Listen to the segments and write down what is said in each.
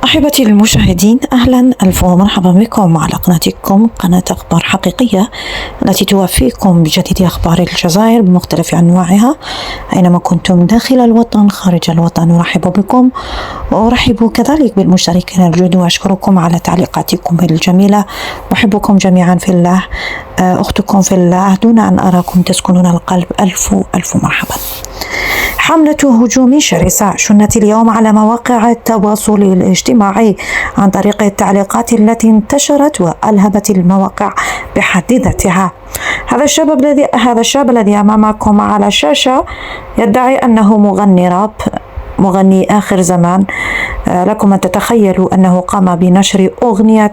أحبتي المشاهدين، أهلا ألف ومرحبا بكم على قناتكم، قناة أخبار حقيقية التي توفيكم بجديد أخبار الجزائر بمختلف أنواعها أينما كنتم داخل الوطن خارج الوطن. أرحب بكم وأرحب كذلك بالمشتركين الجدد وأشكركم على تعليقاتكم الجميلة. أحبكم جميعا في الله، أختكم في الله دون أن أراكم تسكنون القلب. ألف مرحبا. حملة هجوم شرسة شنت اليوم على مواقع التواصل الاجتماعي عن طريق التعليقات التي انتشرت وألهبت المواقع بحد ذاتها. هذا الشاب الذي أمامكم على الشاشة يدعي أنه مغني راب، مغني آخر زمان. لكم أن تتخيلوا أنه قام بنشر أغنية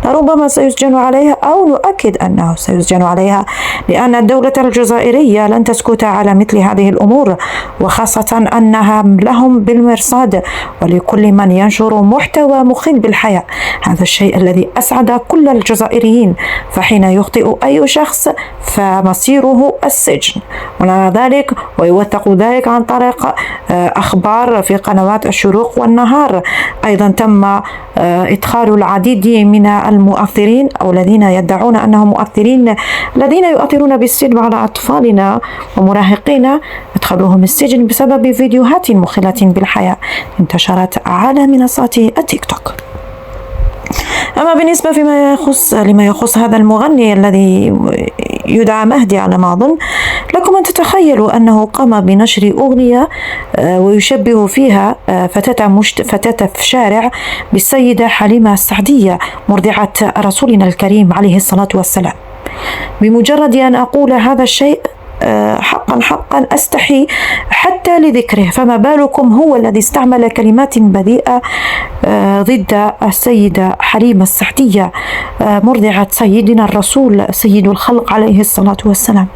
لربما سيسجن عليها، أو نؤكد أنه سيسجن عليها، لأن الدولة الجزائرية لن تسكت على مثل هذه الأمور، وخاصة أنها لهم بالمرصاد ولكل من ينشر محتوى مخل بالحياة. هذا الشيء الذي أسعد كل الجزائريين، فحين يخطئ أي شخص فمصيره السجن، ونرى ذلك ويوثق ذلك عن طريق أخبار في قنوات الشروق والنهار. أيضا تم إدخال العديد من المؤثرين أو الذين يدعون أنهم مؤثرين، الذين يؤثرون بالسلب على أطفالنا ومراهقين، ادخلوهم السجن بسبب فيديوهات مخلة بالحياة انتشرت على منصات التيك توك. أما بالنسبة لما يخص هذا المغني الذي يدعى مهدي على ما أظن، لكم أن تتخيلوا أنه قام بنشر أغنية ويشبه فيها فتاة في شارع بالسيدة حليمة السعدية مرضعة رسولنا الكريم عليه الصلاة والسلام. بمجرد أن أقول هذا الشيء حقا أستحي حتى لذكره، فما بالكم هو الذي استعمل كلمات بذيئة ضد السيدة حليمة السعدية مرضعة سيدنا الرسول سيد الخلق عليه الصلاة والسلام.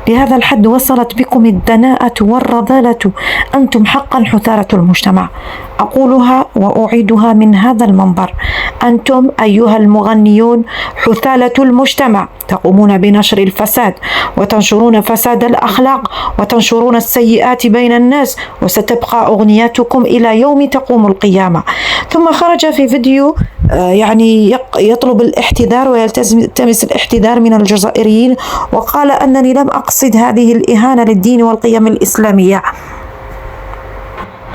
بهذا الحد وصلت بكم الدناءة والرذالة، أنتم حقا حثالة المجتمع. أقولها وأعيدها من هذا المنبر، أنتم أيها المغنيون حثالة المجتمع، تقومون بنشر الفساد وتنشرون فساد الأخلاق وتنشرون السيئات بين الناس، وستبقى أغنياتكم إلى يوم تقوم القيامة. ثم خرج في فيديو يطلب الاحتذار ويلتمس الاحتذار من الجزائريين، وقال أنني لم أقصد هذه الإهانة للدين والقيم الإسلامية.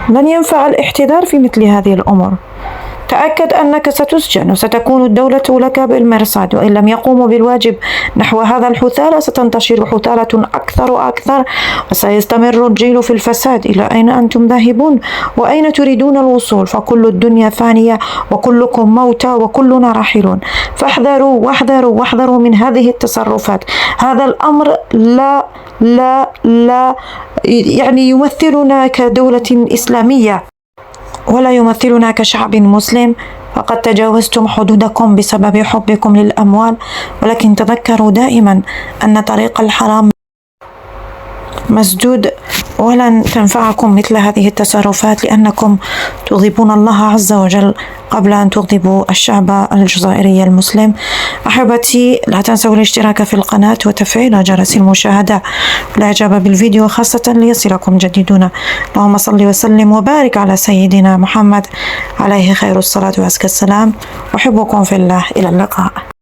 لن ينفع الاحتذار في مثل هذه الأمور. تأكد أنك ستسجن وستكون الدولة لك بالمرصاد، وإن لم يقوموا بالواجب نحو هذا الحثالة ستنتشر حثالة أكثر وأكثر، وسيستمر الجيل في الفساد. إلى أين أنتم ذاهبون وأين تريدون الوصول؟ فكل الدنيا فانية وكلكم موتى وكلنا راحلون، فاحذروا واحذروا من هذه التصرفات. هذا الأمر لا يمثلنا كدولة إسلامية ولا يمثلنا كشعب مسلم، فقد تجاوزتم حدودكم بسبب حبكم للأموال. ولكن تذكروا دائما أن طريق الحرام مسدود، ولن تنفعكم مثل هذه التصرفات، لأنكم تغضبون الله عز وجل قبل أن تغضبوا الشعب الجزائري المسلم. أحبتي، لا تنسوا الاشتراك في القناة وتفعيل جرس المشاهدة والإعجاب بالفيديو، خاصة ليصلكم جديدنا. اللهم صل وسلم وبارك على سيدنا محمد عليه خير الصلاة وأزكى السلام. أحبكم في الله، إلى اللقاء.